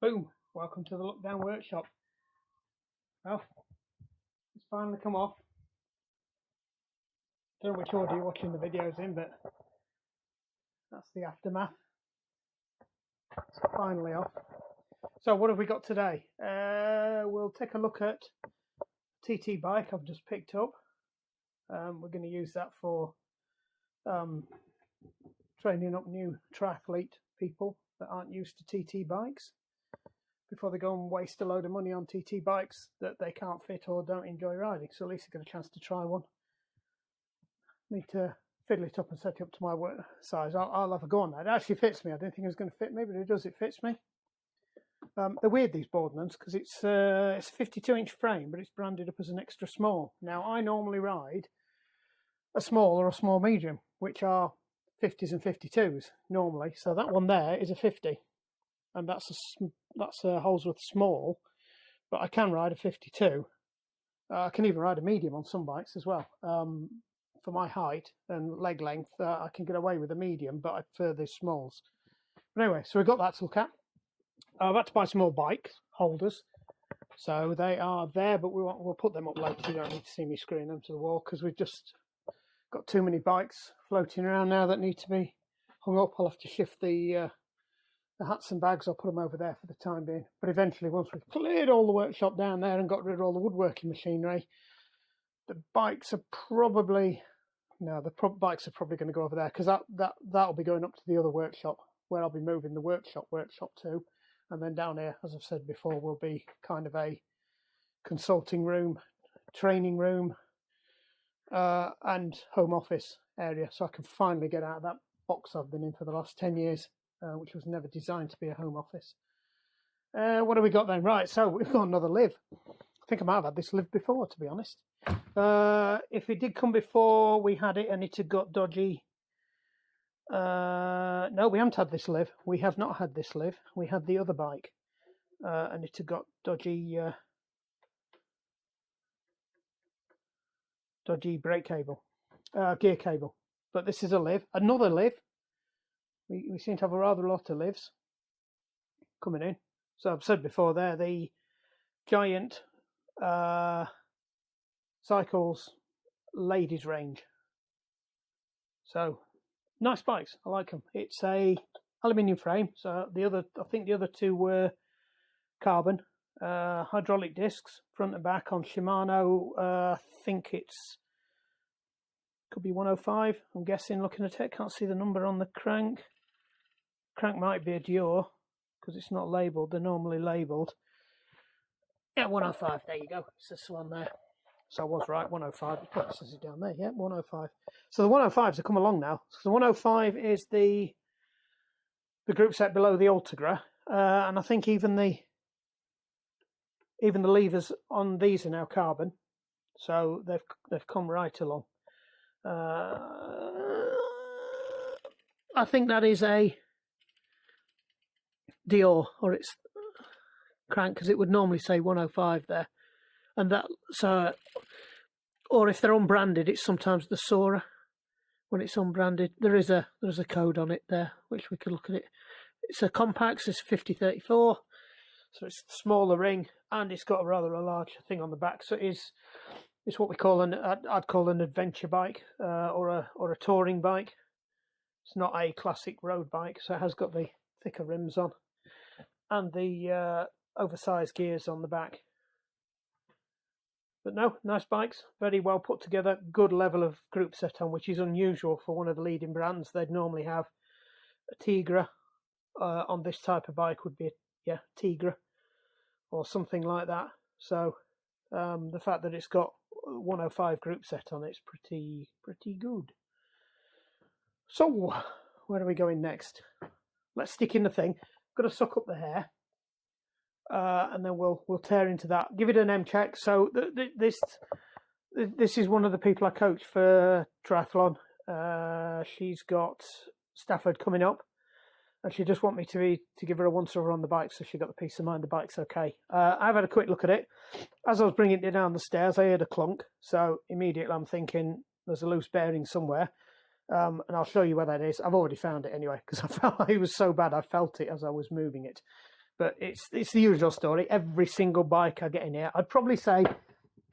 Boom! Welcome to the Look Down Workshop. Well, it's finally come off. Don't know which order you're watching the videos in, but that's the aftermath. It's finally off. So what have we got today? We'll take a look at TT bike I've just picked up. We're going to use that for training up new triathlete people that aren't used to TT bikes before they go and waste a load of money on TT bikes that they can't fit or don't enjoy riding. So at least they get a chance to try one. Need to fiddle it up and set it up to my work size. I'll have a go on that. It actually fits me. I didn't think it was going to fit me, but it does. It fits me. They're weird, these Boardmans, because it's a 52-inch frame, but it's branded up as an extra small. Now, I normally ride a small or a small medium, which are 50s and 52s normally. So that one there is a 50, and that's a Holsworth small, but I can ride a 52. I can even ride a medium on some bikes as well. For my height and leg length, I can get away with a medium, but I prefer the smalls. But anyway, so we've got that to look at. I've had to buy some more bike holders, so they are there, but we'll put them up later. You don't need to see me screwing them to the wall because we've just got too many bikes floating around now that need to be hung up. I'll have to shift the hats and bags. I'll put them over there for the time being. But eventually, once we've cleared all the workshop down there and got rid of all the woodworking machinery, the bikes are probably bikes are probably going to go over there, because that'll be going up to the other workshop where I'll be moving the workshop to. And then down here, as I've said before, will be kind of a consulting room, training room, and home office area. So I can finally get out of that box I've been in for the last 10 years, which was never designed to be a home office. What have we got then? Right, so we've got another Liv. I think I might have had this Liv before, to be honest. If it did come before, we had it and it had got dodgy. No, we haven't had this Liv. We have not had this Liv. We had the other bike, and it had got dodgy brake cable, gear cable. But this is a Liv, another Liv. We seem to have a rather lot of Livs coming in. So I've said before, they're the giant Cycles ladies range. So nice bikes, I like them. It's a aluminium frame. So I think the other two were carbon. Hydraulic discs front and back on Shimano. I think could be 105. I'm guessing, looking at it, can't see the number on the crank. Crank might be a Dior because it's not labelled. They're normally labelled. Yeah, 105. There you go. It's this one there. So I was right, 105. It probably says it down there. Yeah, 105. So the 105s have come along now. So the 105 is the group set below the Ultegra, and I think even the levers on these are now carbon. So they've come right along. I think that is a Dior, or it's crank, because it would normally say 105 there. And that, so, or if they're unbranded, it's sometimes the Sora. When it's unbranded, there's a code on it there, which we could look at it. It's a compact, it's 5034, so it's a smaller ring, and it's got a rather large thing on the back. So it's what we call I'd call an adventure bike, or a touring bike. It's not a classic road bike, so it has got the thicker rims on, and the oversized gears on the back. But no, nice bikes, very well put together, good level of group set on, which is unusual for one of the leading brands. They'd normally have a Tigra. On this type of bike would be a Tigra or something like that. So the fact that it's got 105 group set on it's pretty good. So where are we going next? Let's stick in the thing. Got to suck up the hair. And then we'll tear into that. Give it an M check. So this is one of the people I coach for triathlon. She's got Stafford coming up, and she just want me to give her a once over on the bike, so she got the peace of mind the bike's okay. I've had a quick look at it. As I was bringing it down the stairs, I heard a clunk. So immediately I'm thinking there's a loose bearing somewhere. And I'll show you where that is. I've already found it anyway, because I felt it was so bad I felt it as I was moving it. But it's the usual story. Every single bike I get in here, I'd probably say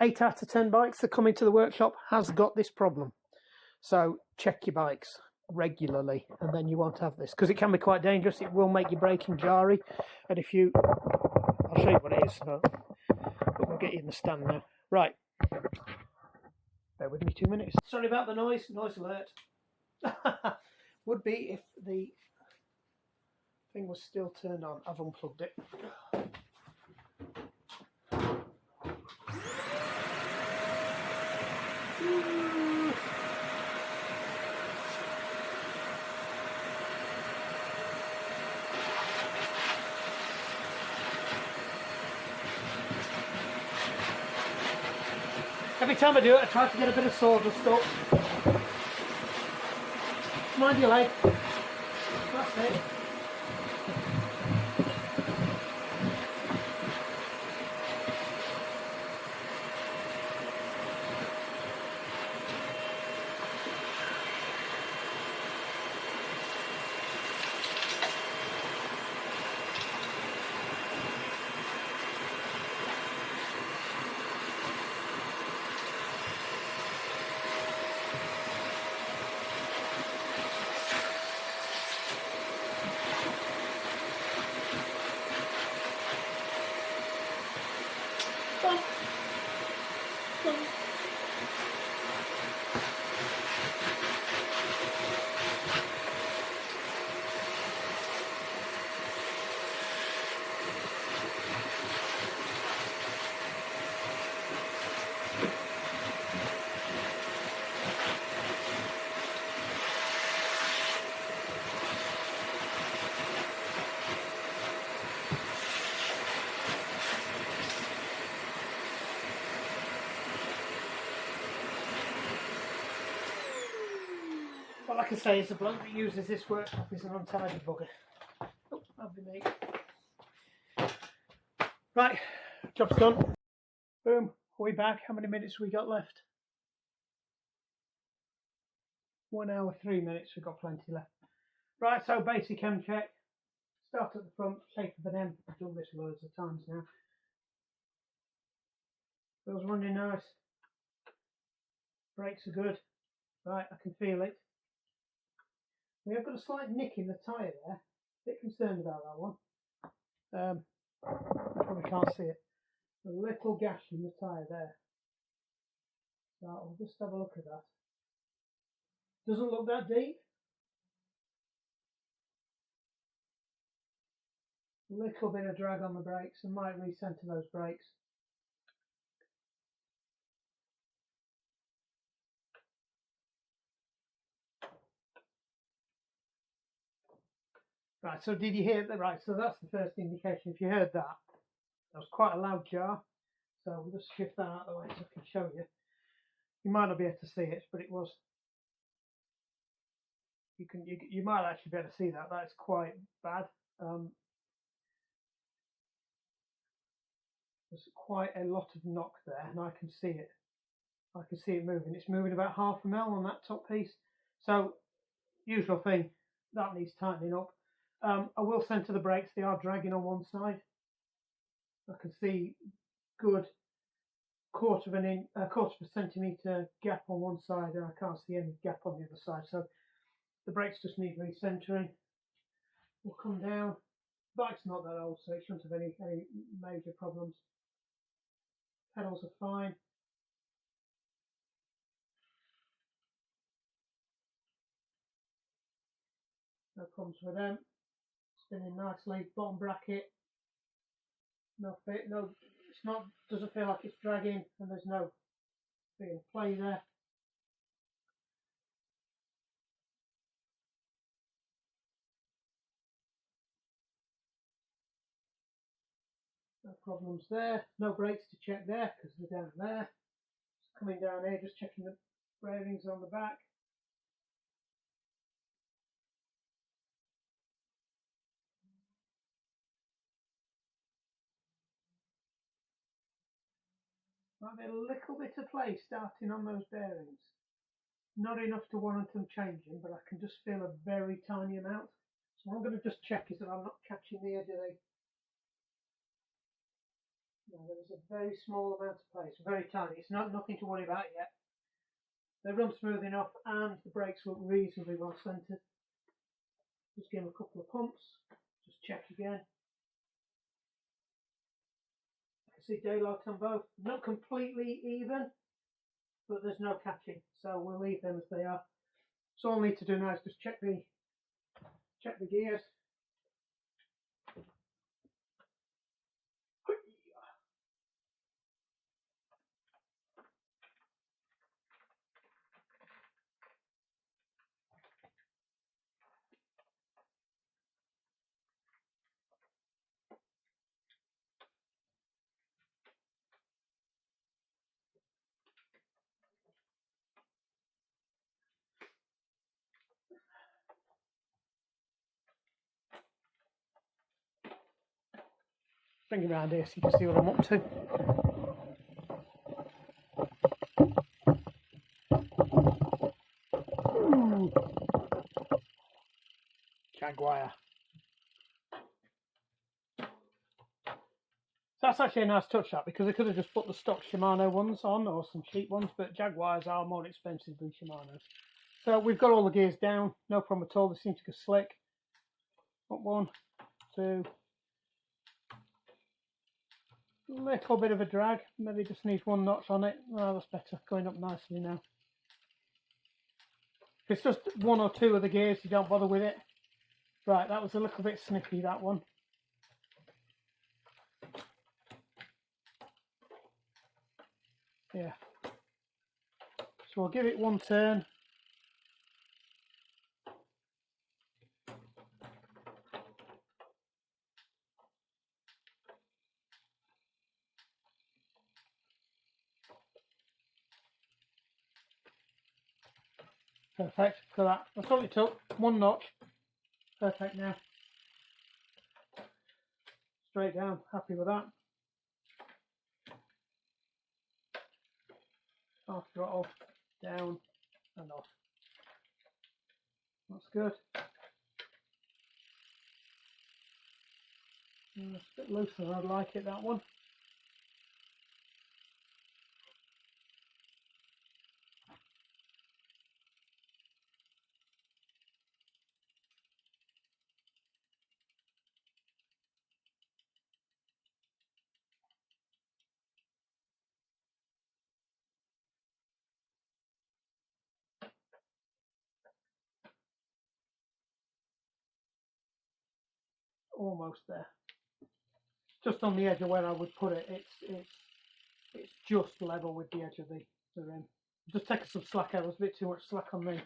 8 out of 10 bikes that come into the workshop has got this problem. So check your bikes regularly, and then you won't have this, because it can be quite dangerous. It will make your braking jarry, and if you, I'll show you what it is, but we'll get you in the stand now. Right, bear with me 2 minutes. Sorry about the noise alert. Would be if the thing was still turned on. I've unplugged it. Every time I do it, I try to get a bit of sawdust up. Mind your leg. That's it. What I can say is the bloke that uses this workshop is an untidy bugger. Oh, that'll be me. Right, job's done. Boom, we're back. How many minutes we got left? 1 hour, 3 minutes. We've got plenty left. Right, so basic M check. Start at the front, shape of an M. I've done this loads of times now. Wheels running nice. Brakes are good. Right, I can feel it. We have got a slight nick in the tyre there. A bit concerned about that one. Probably can't see it. A little gash in the tyre there. So I'll just have a look at that. Doesn't look that deep. A little bit of drag on the brakes. I might recenter those brakes. Right, so did you hear that? Right, so that's the first indication. If you heard that, that was quite a loud jar. So we'll just shift that out of the way so I can show you. You might not be able to see it, but it was. You might actually be able to see that. That's quite bad. There's quite a lot of knock there, and I can see it. I can see it moving. It's moving about 0.5 mil on that top piece. So, usual thing, that needs tightening up. I will center the brakes. They are dragging on one side. I can see good quarter of a centimetre gap on one side, and I can't see any gap on the other side. So the brakes just need recentering. We'll come down. The bike's not that old, so it shouldn't have any major problems. Pedals are fine. No problems with them. Spinning nicely. Bottom bracket. No fit. No, it's not. Doesn't feel like it's dragging, and there's no feel of play there. No problems there. No brakes to check there because they're down there. Just coming down here, just checking the bearings on the back. Might be a little bit of play starting on those bearings. Not enough to warrant them changing, but I can just feel a very tiny amount. So what I'm going to just check is that I'm not catching the edge of the Now, there is a very small amount of place, very tiny. It's nothing to worry about yet. They run smooth enough and the brakes look reasonably well centred. Just give them a couple of pumps, just check again. I can see daylight on both. Not completely even, but there's no catching, so we'll leave them as they are. So all I need to do now is just check the gears. Bring it around here so you can see what I'm up to. Ooh. Jaguar. So that's actually a nice touch, that, because I could have just put the stock Shimano ones on or some cheap ones, but Jaguars are more expensive than Shimanos. So we've got all the gears down, no problem at all. They seem to go slick. Up 1, 2. Little bit of a drag, maybe just needs 1 notch on it. Oh, that's better, going up nicely now. If it's just 1 or 2 of the gears, you don't bother with it. Right, that was a little bit snippy, that one. Yeah. So we'll give it 1 turn. Perfect for that. That's all it took. 1 notch. Perfect now. Straight down. Happy with that. Half throttle. Down and off. That's good. It's a bit looser than I'd like it, that one. Almost there. Just on the edge of where I would put it. It's just level with the edge of the rim. Just taking some slack out. There's a bit too much slack on me.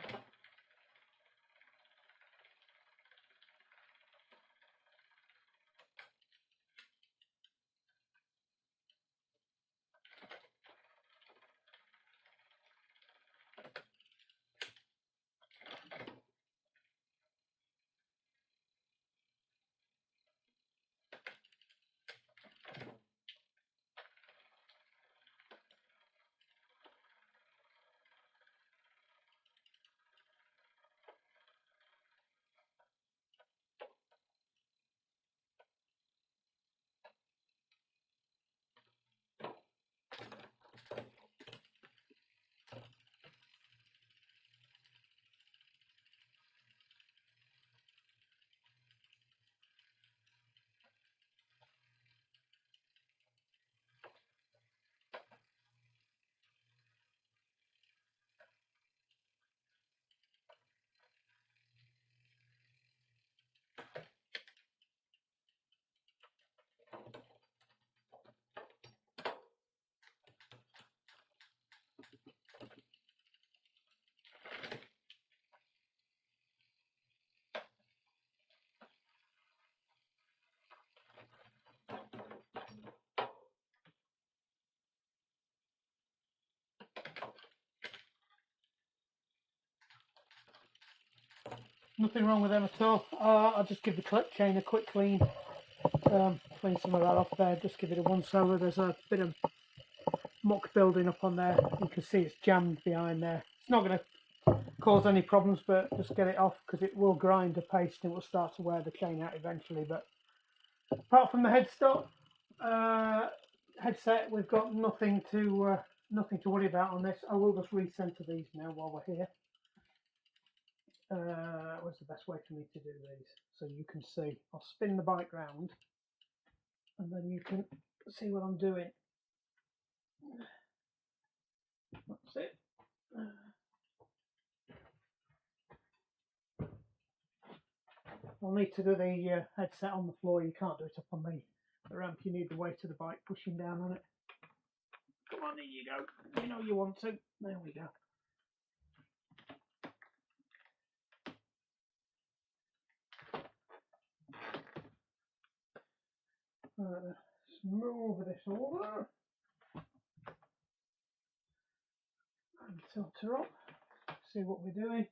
Nothing wrong with them at all. I'll just give the clip chain a quick clean. Clean some of that off there. Just give it a once over. There's a bit of muck building up on there. You can see it's jammed behind there. It's not going to cause any problems, but just get it off because it will grind to paste and it will start to wear the chain out eventually. But apart from the headstock, headset, we've got nothing to worry about on this. I will just recenter these now while we're here. What's the best way for me to do these? So you can see. I'll spin the bike round, and then you can see what I'm doing. That's it. I'll need to do the headset on the floor. You can't do it up on the ramp. You need the weight of the bike pushing down on it. Come on, in you go. You know you want to. There we go. Let's move this over and tilt her up. See what we're doing.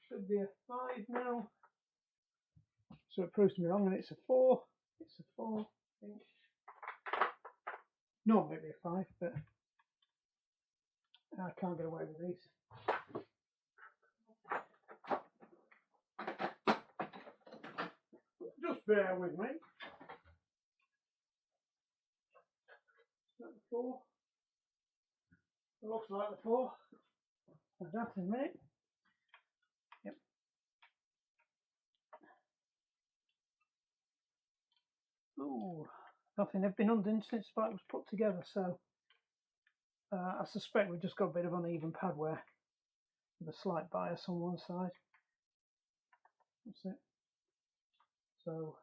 Should be a 5 now. So it proves to me wrong, and it's a 4. It's a 4 inch. No, maybe a 5, but I can't get away with these. Just bear with me. Is that the 4? It looks like the 4. Like that in a minute. Yep. Ooh, nothing had been undone since the bike was put together, so I suspect we've just got a bit of uneven pad wear with a slight bias on one side. That's it. So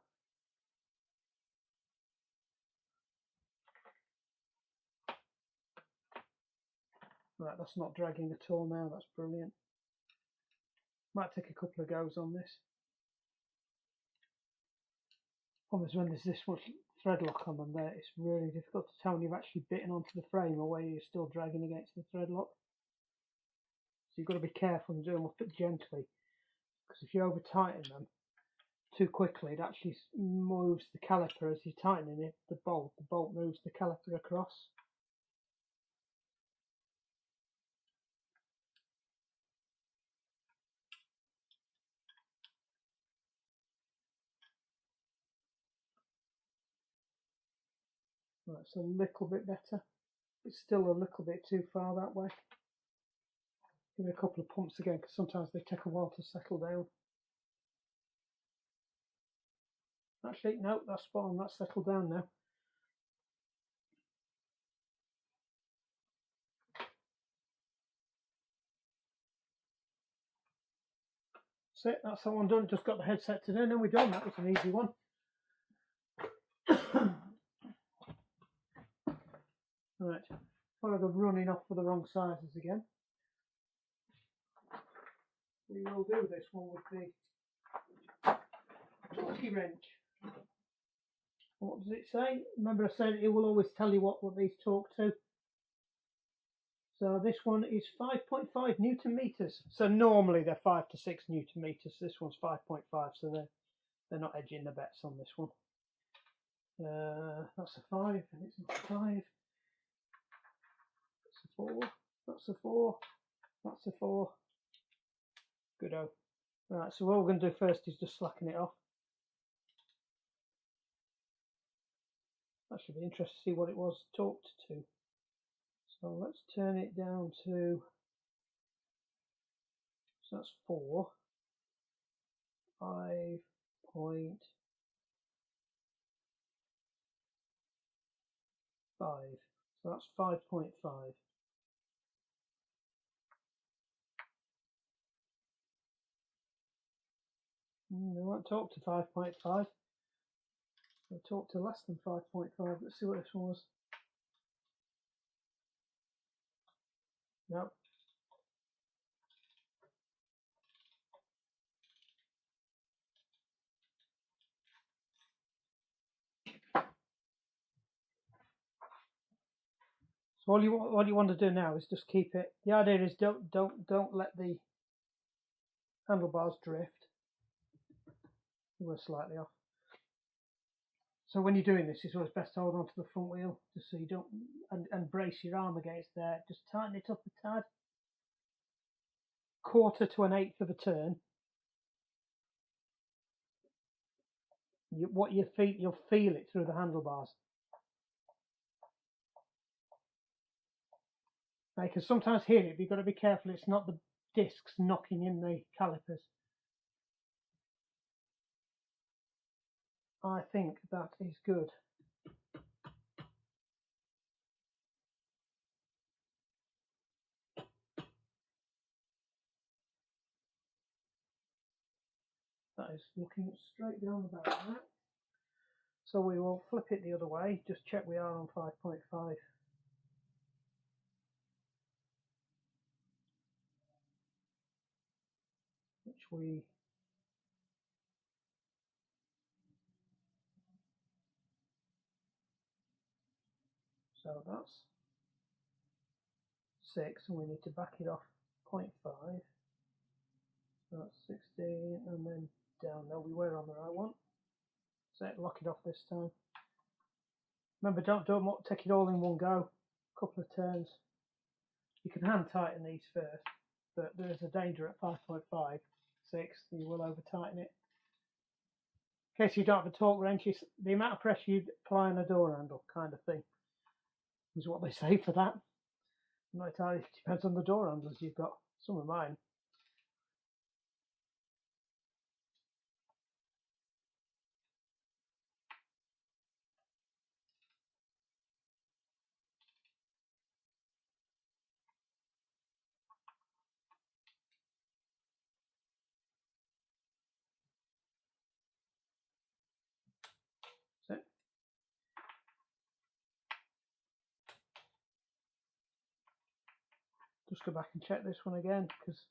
right, that's not dragging at all now. That's brilliant. Might take a couple of goes on this. Problem is when there's this much thread lock on them there, it's really difficult to tell when you've actually bitten onto the frame or where you're still dragging against the thread lock. So you've got to be careful and do them up gently, because if you over tighten them too quickly, it actually moves the caliper as you're tightening it. The bolt moves the caliper across. Right, it's a little bit better. It's still a little bit too far that way. Give it a couple of pumps again, because sometimes they take a while to settle down. Actually, no, that's spot on. That's settled down now. That's it. That's that one done. Just got the headset to do, and then we're done. That was an easy one. Right, follow the running off for the wrong sizes again. We will do this one with the torquey wrench. What does it say? Remember I said it will always tell you what these torque to. So this one is 5.5 Newton meters. So normally they're 5 to 6 Newton meters. This one's 5.5, so they're not edging the bets on this one. That's a 5, and it's not a 5. That's a 4. That's a 4. That's a 4. Good-o. Right, so what we're going to do first is just slacken it off. That should be interesting to see what it was torqued to. So let's turn it down to, so that's 4, 5.5. So that's 5.5. They won't talk to 5.5. They'll talk to less than 5.5. Let's see what this one was. Nope. So what you want to do now is just keep it. The idea is don't let the handlebars drift. We're slightly off. So when you're doing this, it's always best to hold onto the front wheel, just so you don't, and brace your arm against there. Just tighten it up a tad. quarter to an eighth of a turn, you'll feel it through the handlebars. Now, you can sometimes hear it, but you've got to be careful it's not the discs knocking in the calipers. I think that is good. That is looking straight down the barrel now. So we will flip it the other way, just check we are on 5.5. So that's 6, and we need to back it off 0.5. That's 16, and then down. No, we were on the right one. So lock it off this time. Remember, don't take it all in one go. A couple of turns. You can hand tighten these first, but there's a danger at 5.5, 6, that you will over tighten it. In case you don't have a torque wrench, the amount of pressure you apply on a door handle, kind of thing, is what they say for that. I'm not entirely, it depends on the door handles you've got. Some of mine. That's it. Just go back and check this one again, because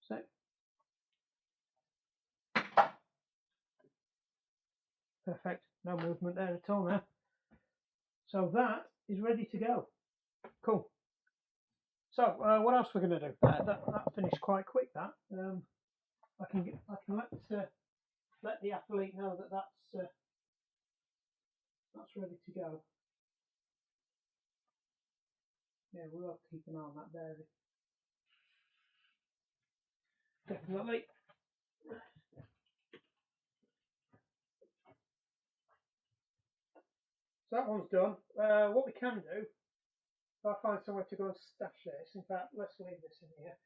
that's it. Perfect. No movement there at all now. So that is ready to go. Cool. So what else we're going to do? That finished quite quick. That I can let the athlete know that that's ready to go. Yeah, we'll have to keep an eye on that bearing. Definitely. So that one's done. What we can do, if I find somewhere to go and stash this, in fact, let's leave this in here.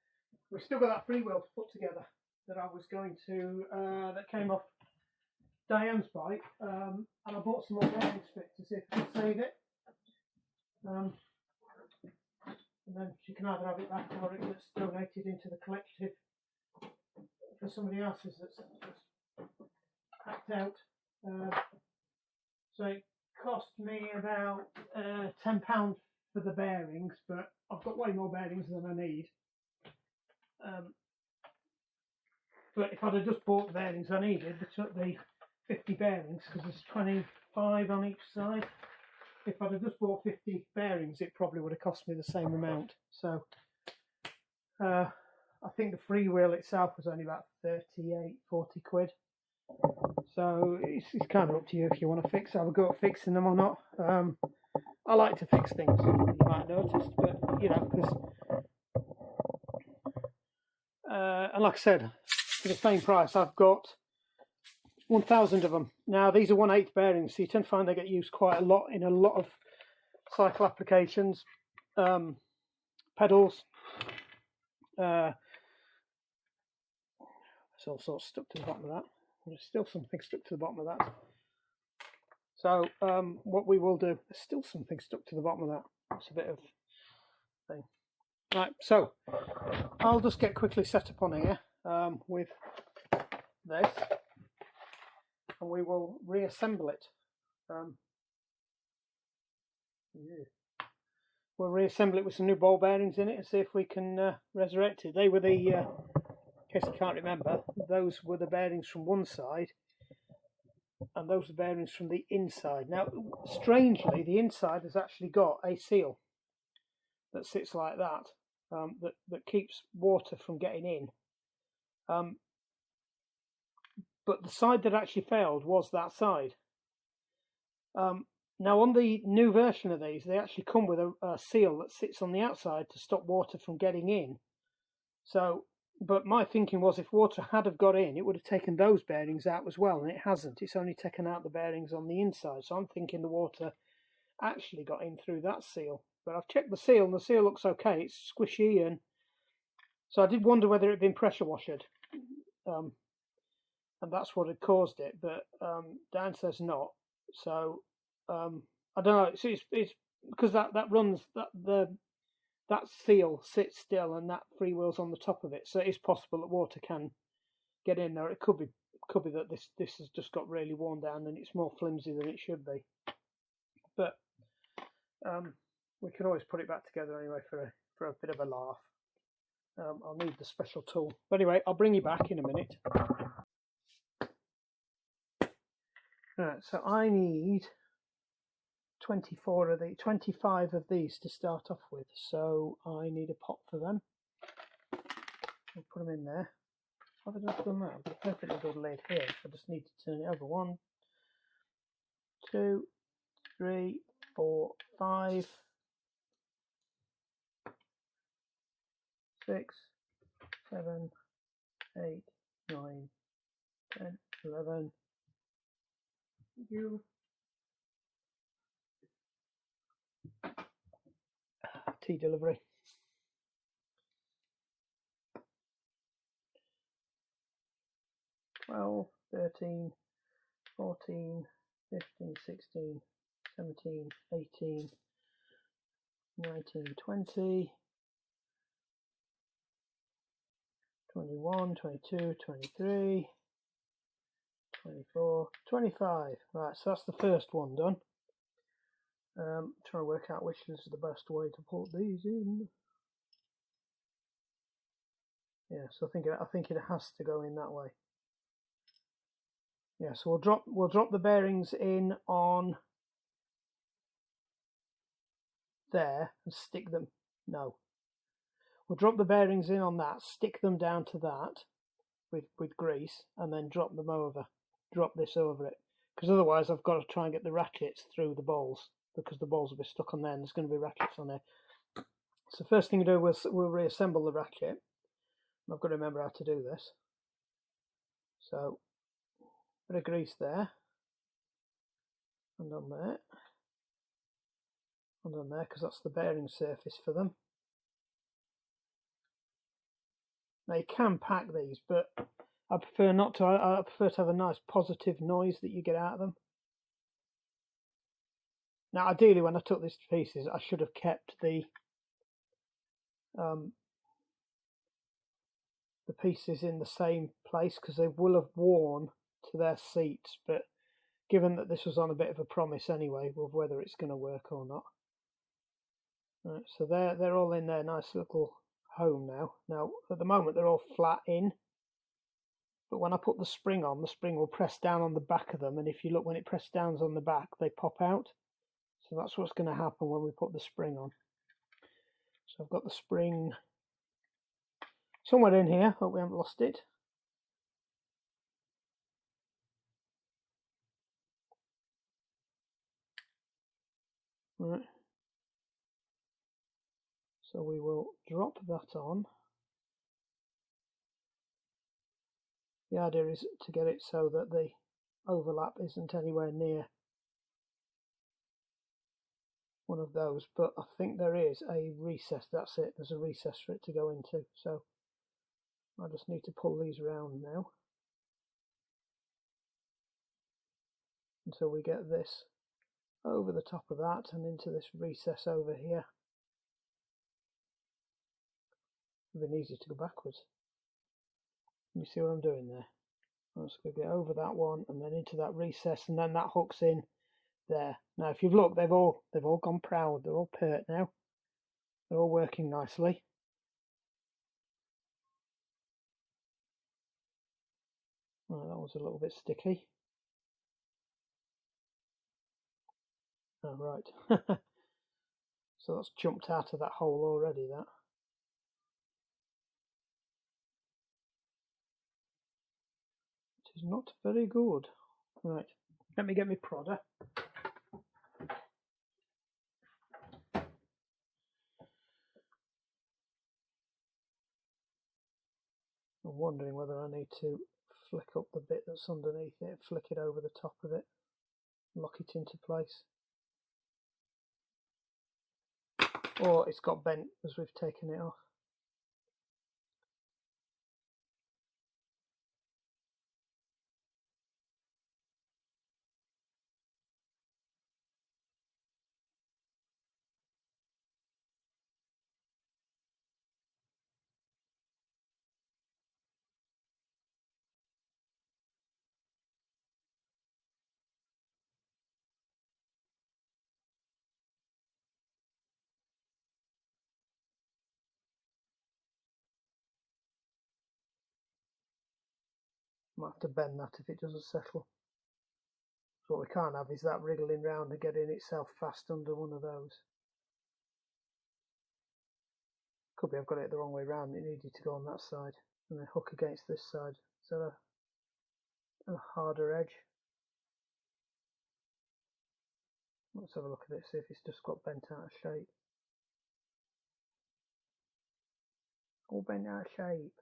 We've still got that freewheel to put together that I was going to, that came off Diane's bike, and I bought some more bearings for it to see if I can save it. And then she can either have it back or it gets donated into the collective for somebody else's that's packed out. So it cost me about £10 for the bearings, but I've got way more bearings than I need. But if I'd have just bought the bearings I needed, the 50 bearings, because there's 25 on each side. If I'd have just bought 50 bearings, it probably would have cost me the same amount. So I think the freewheel itself was only about 40 quid. So it's kind of up to you if you want to have a go at fixing them or not. I like to fix things, you might have noticed, but you know, and like I said, for the same price, I've got 1,000 of them. Now these are 1/8 bearings, so you tend to find they get used quite a lot in a lot of cycle applications, pedals. There's all sorts stuck to the bottom of that. There's still something stuck to the bottom of that. So what we will do, there's still something stuck to the bottom of that. It's a bit of thing. Right, so I'll just get quickly set up on here with this, and we will reassemble it. We'll reassemble it with some new ball bearings in it and see if we can resurrect it. They were the, in case you can't remember, those were the bearings from one side, and those are bearings from the inside. Now, strangely, the inside has actually got a seal that sits like that, that keeps water from getting in. But the side that actually failed was that side. Now, on the new version of these, they actually come with a seal that sits on the outside to stop water from getting in. So, but my thinking was if water had have got in, it would have taken those bearings out as well, and it hasn't. It's only taken out the bearings on the inside. So I'm thinking the water actually got in through that seal. But I've checked the seal, and the seal looks okay. It's squishy, and so I did wonder whether it had been pressure washed, and that's what had caused it. But Dan says not. So I don't know. It's because that runs that seal sits still, and that freewheel's on the top of it. So it is possible that water can get in there. It could be that this has just got really worn down and it's more flimsy than it should be. But we can always put it back together anyway for a bit of a laugh. I'll need the special tool. But anyway, I'll bring you back in a minute. Right, so I need 25 of these to start off with. So I need a pot for them. I'll put them in there. Have I just done that? I've got a perfectly good lid here. So I just need to turn it over. 1, 2, 3, 4, 5, 6, 7, 8, 9, 10, 11. Thank you. Tea delivery. 12, 13, 14, 15, 16, 17, 18, 19, 20, 21, 22, 23, 24, 25. Right, so that's the first one done. Trying to work out which is the best way to put these in. Yeah, so I think it has to go in that way. Yeah, so we'll drop the bearings in on there and stick them. No, we'll drop the bearings in on that, stick them down to that with grease, and then drop them over. Drop this over it, because otherwise I've got to try and get the ratchets through the balls, because the balls will be stuck on there and there's going to be ratchets on there. So first thing to do was we'll reassemble the ratchet. I've got to remember how to do this. So bit of grease there, and on there, and on there, because that's the bearing surface for them. Now you can pack these, but I prefer not to. I prefer to have a nice positive noise that you get out of them. Now ideally when I took this to pieces I should have kept the pieces in the same place, because they will have worn to their seats, but given that this was on a bit of a promise anyway of whether it's going to work or not. Right, so they're all in their nice little home now. Now at the moment they're all flat in, but when I put the spring on, the spring will press down on the back of them, and if you look, when it presses down on the back they pop out. So that's what's going to happen when we put the spring on. So I've got the spring somewhere in here. Hope we haven't lost it. Right. So we will drop that on. The idea is to get it so that the overlap isn't anywhere near one of those, but I think there is a recess. That's it. There's a recess for it to go into. So I just need to pull these around now until we get this over the top of that and into this recess over here. It's been easy to go backwards. You see what I'm doing there? I'm just going to get over that one and then into that recess, and then that hooks in there. Now if you've looked, they've all gone proud. They're all pert now. They're all working nicely. Oh, that was a little bit sticky. Oh, right. So that's jumped out of that hole already, that. It is not very good. Right, let me get my prodder. wondering whether I need to flick up the bit that's underneath it, flick it over the top of it, lock it into place. Or it's got bent as we've taken it off. Might have to bend that if it doesn't settle. So what we can't have is that wriggling round and getting itself fast under one of those. Could be I've got it the wrong way round. It needed to go on that side and then hook against this side. Is that a harder edge? Let's have a look at it, see if it's just got bent out of shape. All bent out of shape.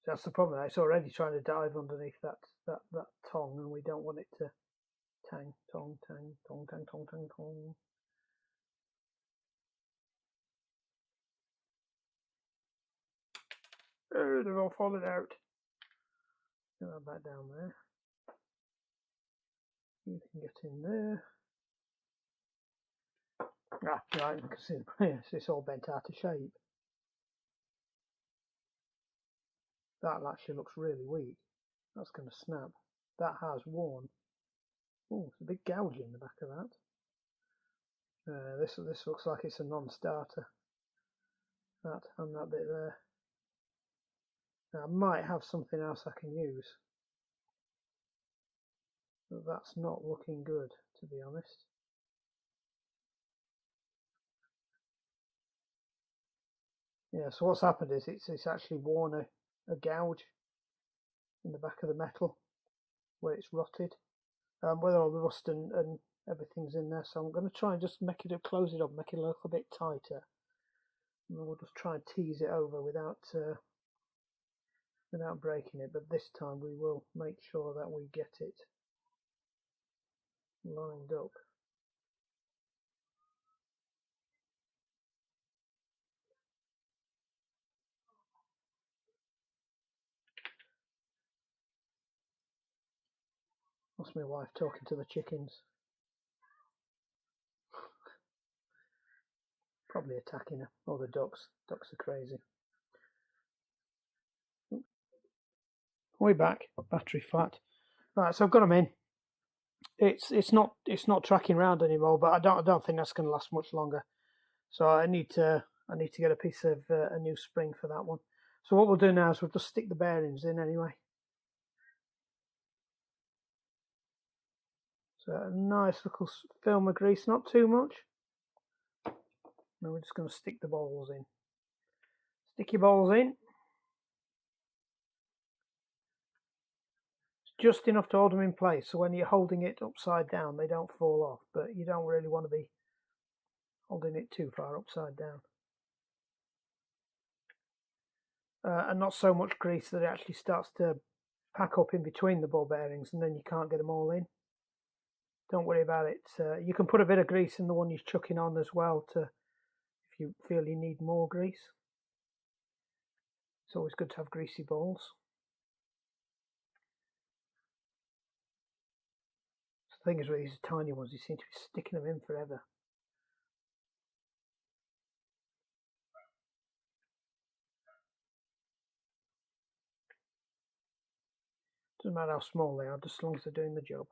So that's the problem. It's already trying to dive underneath that tongue, and we don't want it to tang, tong, tang, tong, tang, tong, tang, tong. Oh, they're all falling out. Get that back down there. You can get in there. Ah, right, I can see yes, it's all bent out of shape. That actually looks really weak. That's going to snap. That has worn. Oh, it's a big gouge in the back of that. This looks like it's a non-starter. That and that bit there. Now, I might have something else I can use. But that's not looking good, to be honest. Yeah, so what's happened is it's actually worn a gouge in the back of the metal where it's rotted. Whether all the rust and everything's in there, so I'm going to try and just make it up, close it up, make it a little bit tighter, and we'll just try and tease it over without breaking it. But this time we will make sure that we get it lined up. That's my wife talking to the chickens. Probably attacking her. Or the ducks. Ducks are crazy. Way back. Battery flat. Right, so I've got them in. It's not tracking round anymore, but I don't think that's going to last much longer. So I need to get a piece of a new spring for that one. So what we'll do now is we'll just stick the bearings in anyway. So a nice little film of grease, not too much. Now we're just going to stick the balls in. Stick your balls in. Just enough to hold them in place, so when you're holding it upside down they don't fall off, but you don't really want to be holding it too far upside down. And not so much grease that it actually starts to pack up in between the ball bearings and then you can't get them all in. Don't worry about it. You can put a bit of grease in the one you're chucking on as well if you feel you need more grease. It's always good to have greasy balls. The thing is with these tiny ones, you seem to be sticking them in forever. Doesn't matter how small they are, just as long as they're doing the job.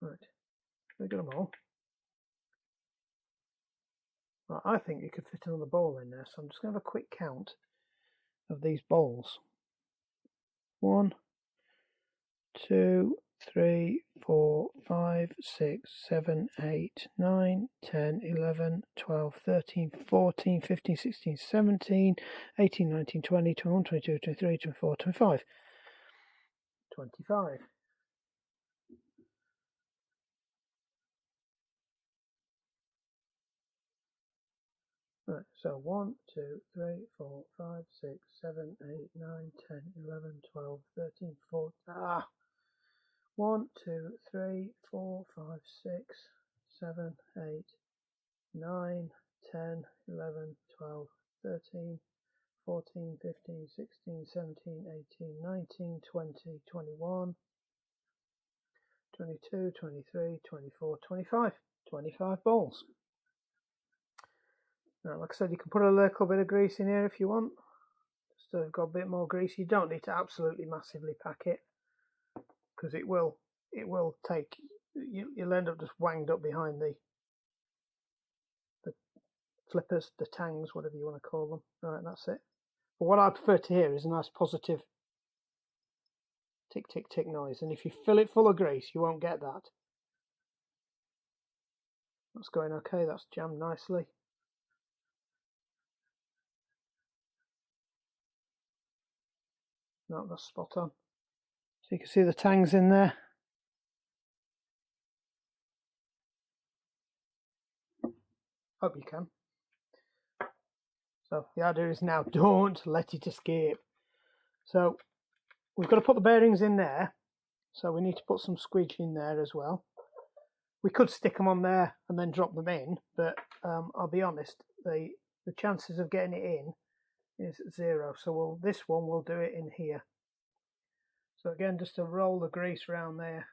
Right, we've got them all. Right, I think you could fit another ball in there, so I'm just going to have a quick count of these bowls. 1, 2, 3, 4, 5, 6, 7, 8, 9, 10, 11, 12, 13, 14, 15, 16, 17, 18, 19, 20, 21, 22, 23, 24, 25. 25. Right, so 1, 2, 3, 4, 5, 6, 7, 8, 9, 10, 11, 12, 13, 14. 1, 2, 3, 4, 5, 6, 7, 8, 9, 10, 11, 12, 13, 14, 15, 16, 17, 18, 19, 20, 21, 22, 23, 24, 25. 25 balls. Now, like I said, you can put a little bit of grease in here if you want. Just so you've got a bit more grease. You don't need to absolutely massively pack it, because it will take, you'll end up just wanged up behind the flippers, the tangs, whatever you want to call them. Right, that's it. But what I prefer to hear is a nice positive tick, tick, tick noise. And if you fill it full of grease, you won't get that. That's going okay. That's jammed nicely. No, that's spot on. So you can see the tangs in there. Hope you can. So the idea is now, don't let it escape. So we've got to put the bearings in there. So we need to put some squidge in there as well. We could stick them on there and then drop them in, but I'll be honest, the chances of getting it in is 0. So this one we'll do it in here. So again, just to roll the grease around there.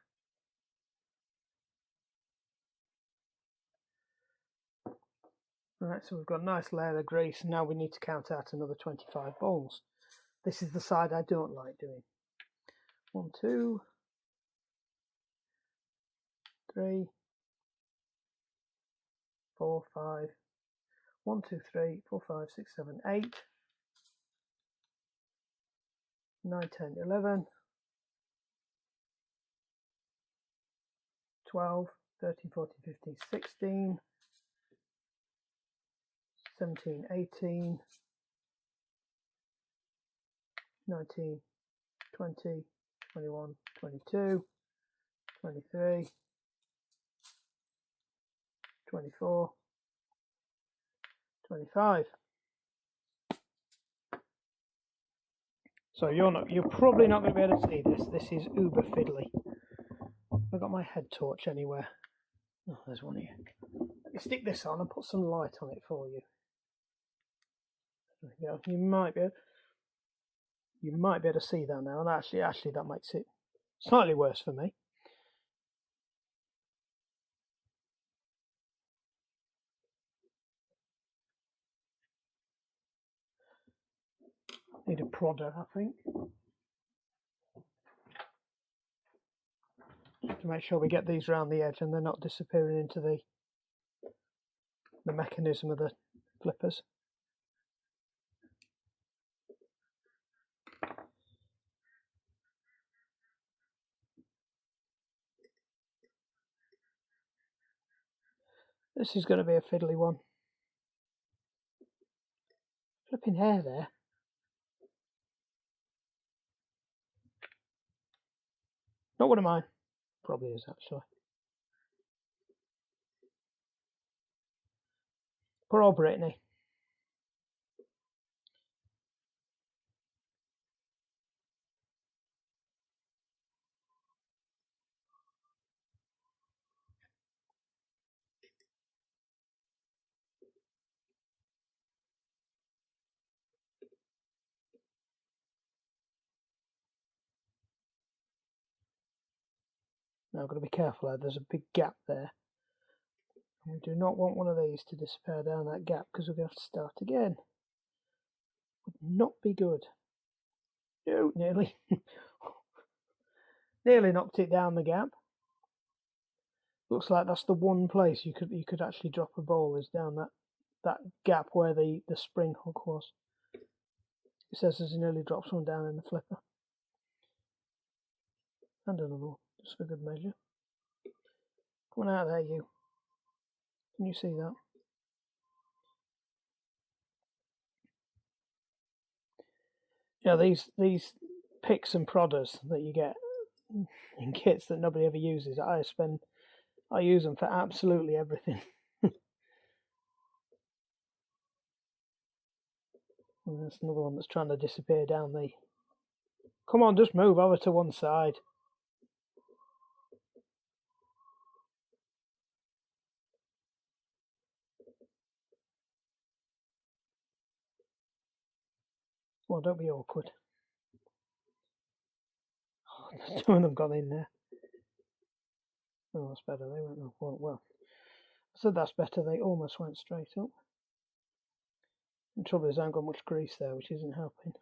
Right, so we've got a nice layer of grease, and now we need to count out another 25 balls. This is the side I don't like doing. 1, 2, 3, 4, 5. 1, 2, 3, 4, 5, 6, 7, 8. 9, 10, 11. 12, 13, 14, 15, 16. 17, 18. 19, 20, 21, 22, 23, 24, 25. So you're probably not going to be able to see this. This is uber fiddly. I've got my head torch anywhere. Oh, there's one here. Let me stick this on and put some light on it for you. There we go. You might be able to see that now, and actually that makes it slightly worse for me. Need a prodder, I think, to make sure we get these round the edge and they're not disappearing into the mechanism of the flippers. This is going to be a fiddly one. Flipping hair there. Not one of mine. Probably is, actually. Poor old Brittany. Now I've got to be careful there. There's a big gap there. And we do not want one of these to disappear down that gap, because we're going to have to start again. Would not be good. Oh, nearly. Nearly knocked it down the gap. Looks like that's the one place you could actually drop a ball, is down that gap where the spring hook was. It says as it nearly drops one down in the flipper. And another one, just for good measure. Come on out there, you. Can you see that? Yeah, these picks and prodders that you get in kits that nobody ever uses, I use them for absolutely everything. And there's another one that's trying to disappear down the... Come on, just move over to one side. Well, don't be awkward. Oh, there's two of them gone in there. Oh, that's better. They went... Oh, well. I said that's better. They almost went straight up. The trouble is I haven't got much grease there, which isn't helping.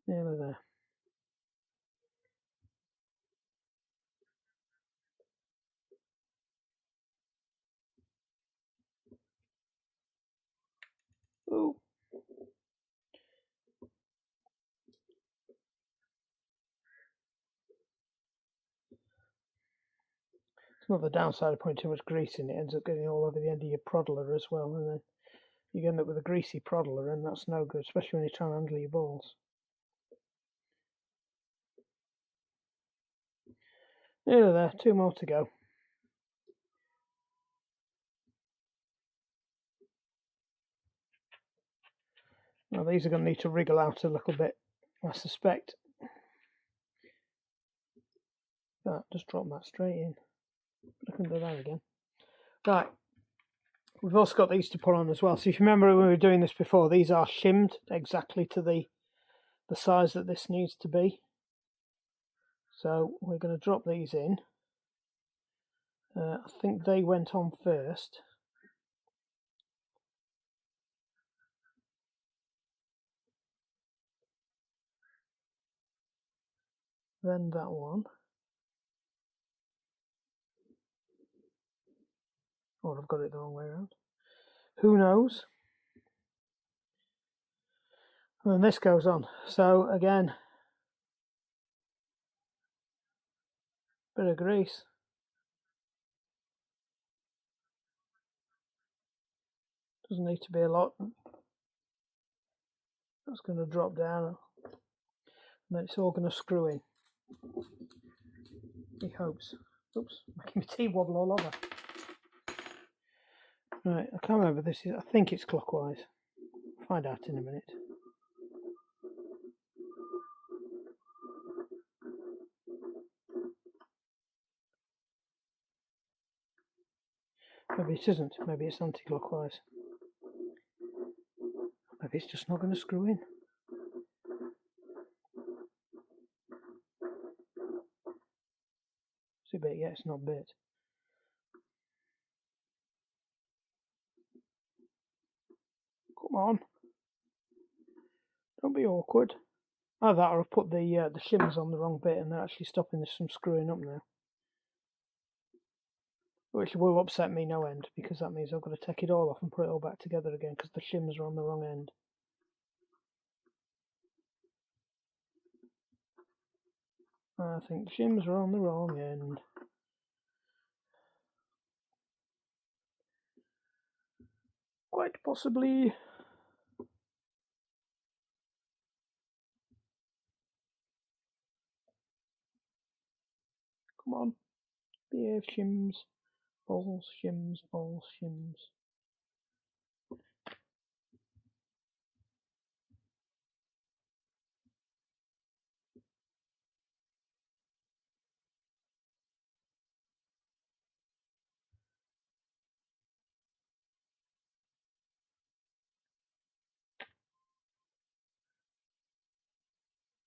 Nearly there. Oh. Some of the downside of putting too much grease in it ends up getting all over the end of your proddler as well, and then you end up with a greasy proddler, and that's no good, especially when you're trying to handle your balls. Nearly there, 2 more to go. Now these are going to need to wriggle out a little bit, I suspect. Just drop that straight in. I can do that again. Right, we've also got these to put on as well. So if you remember when we were doing this before, these are shimmed exactly to the size that this needs to be. So we're going to drop these in. I think they went on first. Then that one. Or I've got it the wrong way around. Who knows? And then this goes on. So again, bit of grease. Doesn't need to be a lot. That's going to drop down. And then it's all going to screw in. He hopes. Oops, making my tea wobble all over. Right, I can't remember this. I think it's clockwise. Find out in a minute. Maybe it isn't. Maybe it's anti-clockwise. Maybe it's just not going to screw in. See, bit, yeah, it's not bit. Come on. Don't be awkward. Either that or I've put the shims on the wrong bit and they're actually stopping this from screwing up now. Which will upset me no end, because that means I've got to take it all off and put it all back together again because the shims are on the wrong end. I think the shims are on the wrong end. Quite possibly. Come on. Behave, shims. Balls, shims, balls, shims.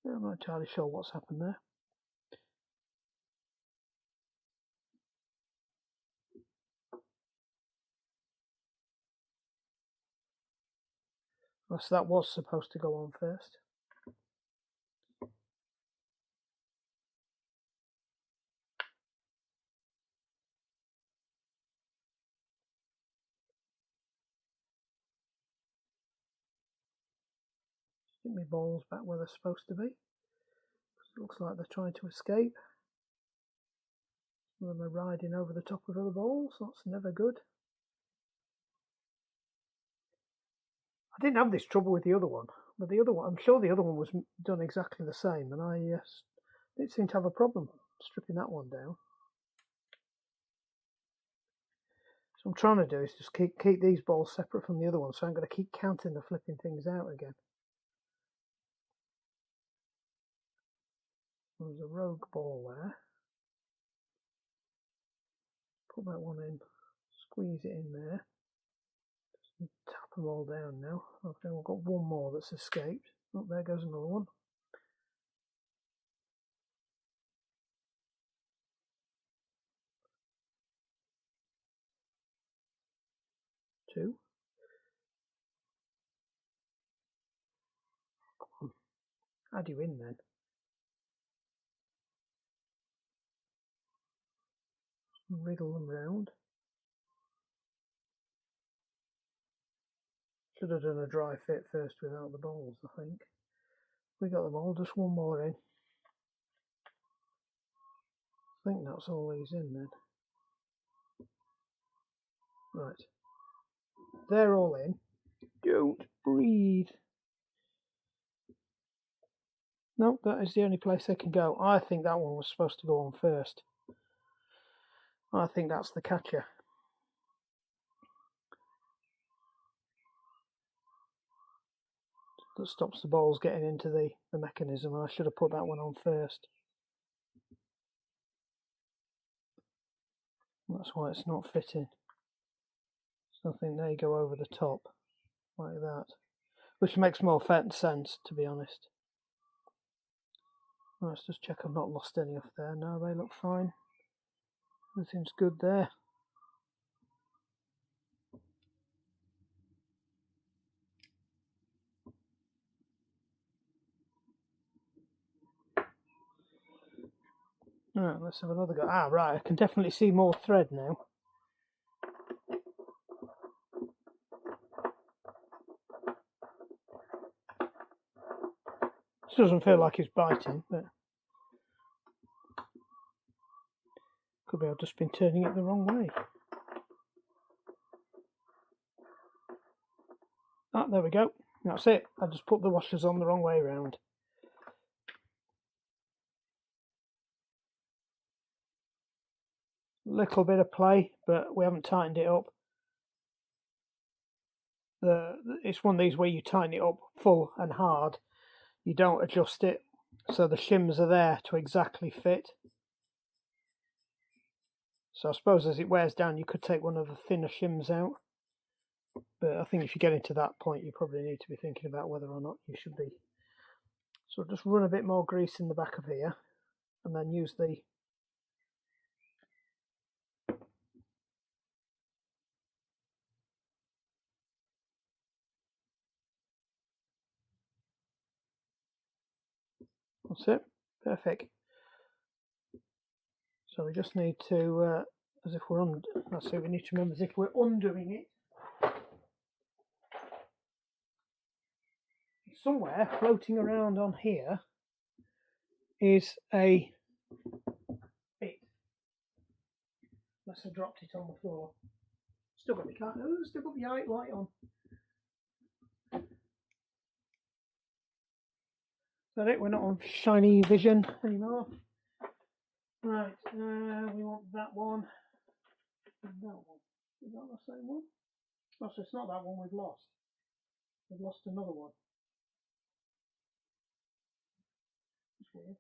I'm not entirely sure what's happened there. So that was supposed to go on first. Get my balls back where they're supposed to be. It looks like they're trying to escape. Some of them are riding over the top of other balls. That's never good. I didn't have this trouble with the other one, but the other one, I'm sure the other one was done exactly the same, and I didn't seem to have a problem stripping that one down. I'm trying to do is just keep these balls separate from the other ones, so I'm going to keep counting the flipping things out again. There's a rogue ball there. Put that one in, squeeze it in there. Just tap them all down now. I think we've got one more that's escaped. Oh, there goes another one. Two. Come on. Add you in then. Wriggle them round. Should have done a dry fit first without the balls, I think. We got them all, just one more in. I think that's all these in then. Right. They're all in. Don't breathe. Nope, that is the only place they can go. I think that one was supposed to go on first. I think that's the catcher. That stops the balls getting into the mechanism. I should have put that one on first. That's why it's not fitting. So I think they go over the top, like that. Which makes more sense, to be honest. Let's just check I've not lost any off there. No, they look fine. Everything's good there. Alright, let's have another go. Ah, right, I can definitely see more thread now. This doesn't feel like it's biting, but could be I've just been turning it the wrong way. Ah, there we go. That's it. I just put the washers on the wrong way around. Little bit of play, but we haven't tightened it up. It's one of these where you tighten it up full and hard. You don't adjust it, so the shims are there to exactly fit. So I suppose as it wears down, you could take one of the thinner shims out. But I think if you get into that point, you probably need to be thinking about whether or not you should be. So just run a bit more grease in the back of here, and then use the that's it, perfect. So we just need to, as if we're on, that's it, we need to remember as if we're undoing it. Somewhere floating around on here is a bit. Unless I dropped it on the floor. Still got the light on. Is that it? We're not on shiny vision anymore. Right, we want that one. And that one. Is that the same one? Oh, so it's not that one we've lost. We've lost another one. It's weird.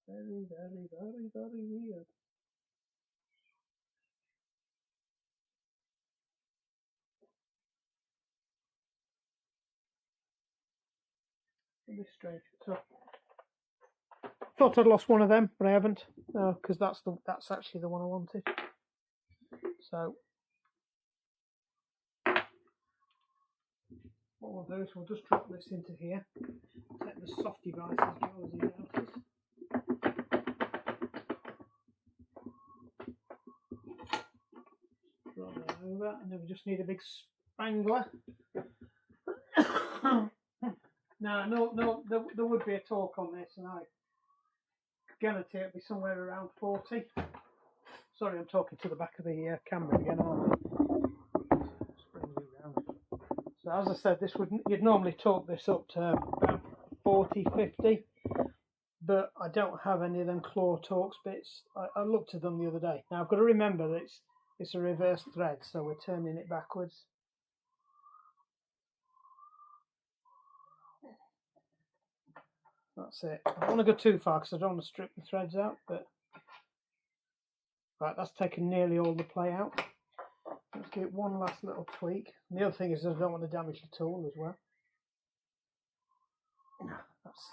Very, very, very, very weird. It's strange. So, thought I'd lost one of them, but I haven't, because that's actually the one I wanted. So what we'll do is we'll just drop this into here. Take the soft device as well as the outers. Drop that over, and then we just need a big spangler. No, there would be a torque on this, and I guarantee it'll be somewhere around 40. Sorry, I'm talking to the back of the camera again, aren't I? So as I said, you'd normally torque this up to about 40, 50, but I don't have any of them claw torques bits. I looked at them the other day. Now I've got to remember that it's a reverse thread, so we're turning it backwards. That's it. I don't want to go too far because I don't want to strip the threads out, but right, that's taken nearly all the play out. Let's give it one last little tweak. And the other thing is I don't want to damage the tool as well.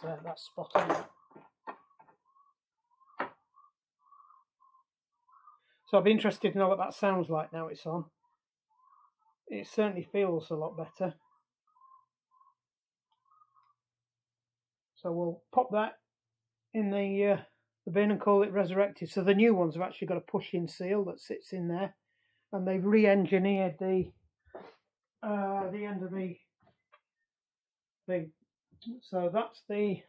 That's spot on. So I'd be interested to know what that sounds like now it's on. It certainly feels a lot better. So we'll pop that in the bin and call it resurrected. So the new ones have actually got a push-in seal that sits in there, and they've re-engineered the end of the thing. So that's the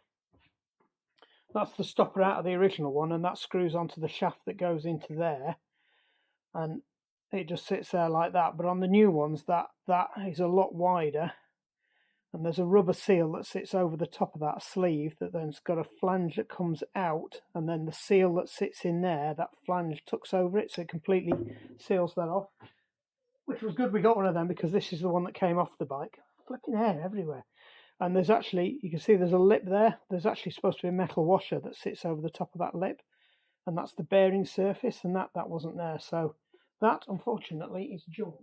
stopper out of the original one, and that screws onto the shaft that goes into there, and it just sits there like that. But on the new ones, that is a lot wider, and there's a rubber seal that sits over the top of that sleeve that then's got a flange that comes out, and then the seal that sits in there, that flange tucks over it, so it completely seals that off, which was good we got one of them, because this is the one that came off the bike. Flipping hair everywhere. And there's actually, you can see there's a lip there. There's actually supposed to be a metal washer that sits over the top of that lip, and that's the bearing surface, and that wasn't there. So that, unfortunately, is junk.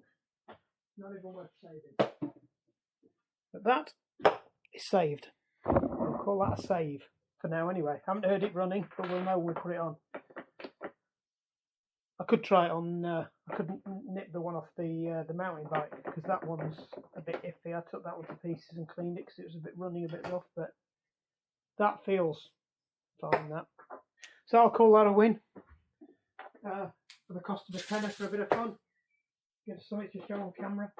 Not even worth saving. But that is saved. We'll call that a save for now anyway. Haven't heard it running, but we'll know when we put it on. I could try it on, I could nip the one off the mountain bike, because that one's a bit iffy. I took that one to pieces and cleaned it because it was a bit running, a bit rough, but that feels fine, that. So I'll call that a win. For the cost of a tenner for a bit of fun. Get something to show on camera.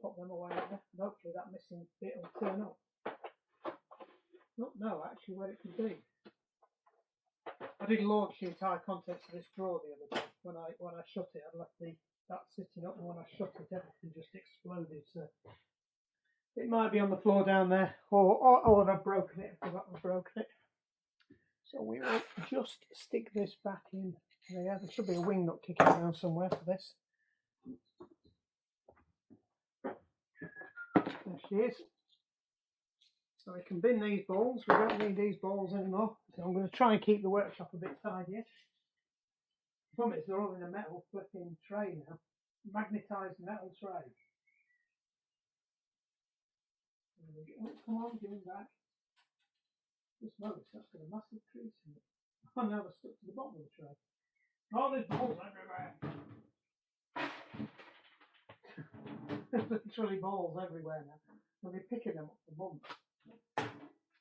Pop them away there. And hopefully that missing bit will turn up. Not know actually where it could be. I did launch the entire contents of this drawer the other day. When I shut it, I left that sitting up, and when I shut it, everything just exploded. So it might be on the floor down there, or I've broken it. I forgot I've broken it. So we will just stick this back in there. There should be a wing nut kicking around somewhere for this. There she is. So we can bin these balls. We don't need these balls anymore. So I'm going to try and keep the workshop a bit tidier. The problem is they're all in a metal flipping tray now. Magnetised metal tray. Oh, come on, give it back. Just notice that's got a massive crease in it. Oh, now they're stuck to the bottom of the tray. Oh, there's balls everywhere. There's literally balls everywhere now. I'll be picking them up for months.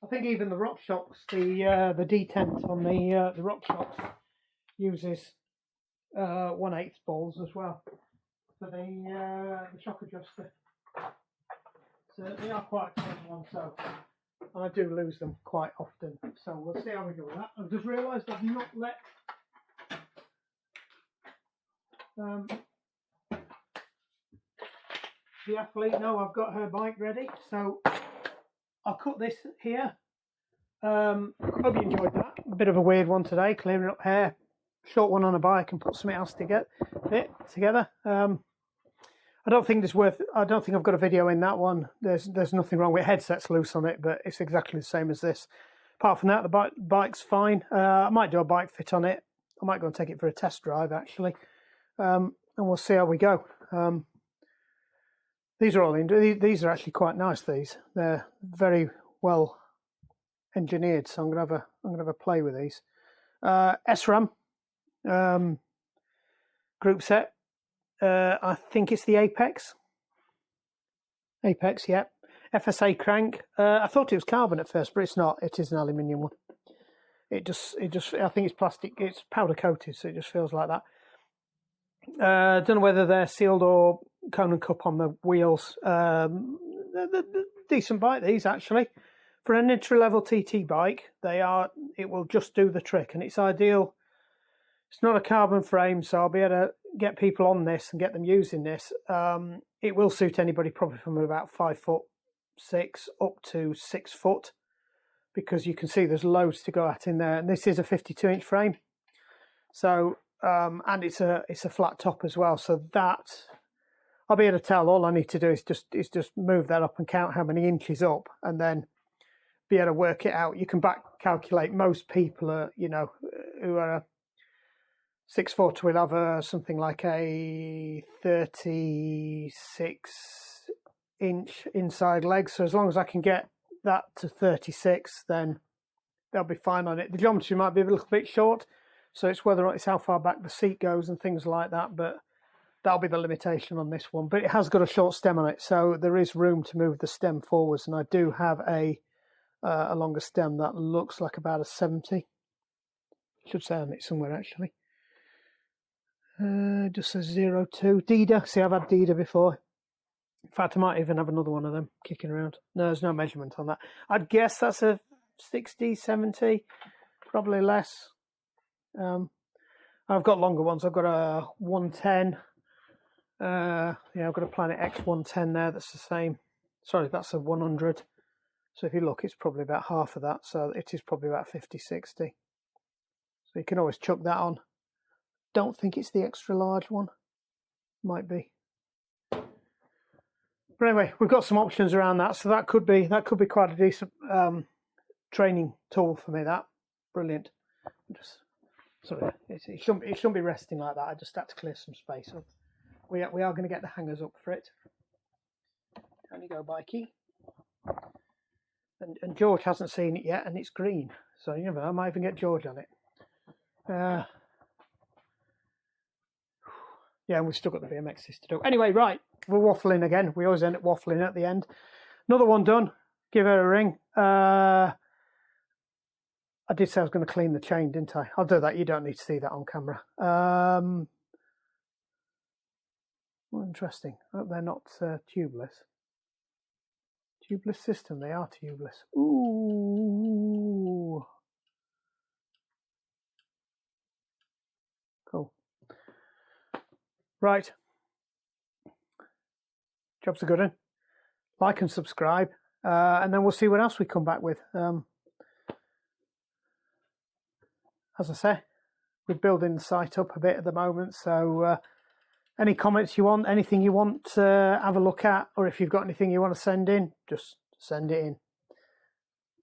I think even the RockShox, the detent on the RockShox uses 1/8 balls as well for the shock adjuster. So they are quite a common one, so I do lose them quite often. So we'll see how we go with that. I've just realised I've not let the athlete know I've got her bike ready. So I'll cut this here. Hope you enjoyed that. A bit of a weird one today, clearing up hair. Short one on a bike and put something else together. I don't think I've got a video in that one. There's nothing wrong with it. Headset's loose on it, but it's exactly the same as this. Apart from that, the bike's fine. I might do a bike fit on it. I might go and take it for a test drive actually, and we'll see how we go. These are all these are actually quite nice. They're very well engineered, so I'm gonna have a play with these. SRAM group set. I think it's the Apex. Yeah. FSA crank. I thought it was carbon at first, but it's not. It is an aluminium one. It just. I think it's plastic. It's powder coated, so it just feels like that. Don't know whether they're sealed or cone and cup on the wheels. They're decent bike, these actually. For an entry-level TT bike, it will just do the trick, and it's ideal. It's not a carbon frame, so I'll be able to get people on this and get them using this. It will suit anybody probably from about 5'6" up to 6 foot, because you can see there's loads to go at in there, and this is a 52-inch frame. So and it's a flat top as well, so that I'll be able to tell. All I need to do is just move that up and count how many inches up, and then be able to work it out. You can back calculate. Most people are, you know, who are 6'4" to 11, something like a 36-inch inside leg. So as long as I can get that to 36, then they'll be fine on it. The geometry might be a little bit short, so it's whether or not it's how far back the seat goes and things like that, but that'll be the limitation on this one. But it has got a short stem on it, so there is room to move the stem forwards, and I do have a longer stem that looks like about a 70. Should say on it somewhere actually. Just says 02. Dida. See, I've had Dida before. In fact, I might even have another one of them kicking around. No, there's no measurement on that. I'd guess that's a 60, 70, probably less. I've got longer ones. I've got a 110. Yeah, I've got a Planet X 110 there. That's the same. Sorry, that's a 100. So if you look, it's probably about half of that. So it is probably about 50, 60. So you can always chuck that on. Don't think it's the extra large one. Might be. But anyway, we've got some options around that. So that could be quite a decent training tool for me. That brilliant. Sorry, it shouldn't be resting like that. I just had to clear some space up. We are going to get the hangers up for it. Down you go, Bikey. And George hasn't seen it yet, and it's green. So you never know, I might even get George on it. Yeah, and we've still got the BMXs to do. Anyway, right, we're waffling again. We always end up waffling at the end. Another one done. Give her a ring. I did say I was going to clean the chain, didn't I? I'll do that. You don't need to see that on camera. Well, interesting. I hope they're not tubeless. Tubeless system. They are tubeless. Ooh. Cool. Right. Job's a good one. Like and subscribe. And then we'll see what else we come back with. As I say, we're building the site up a bit at the moment. So any comments you want, anything you want to have a look at, or if you've got anything you want to send in, just send it in.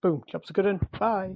Boom. Job's a good one. Bye.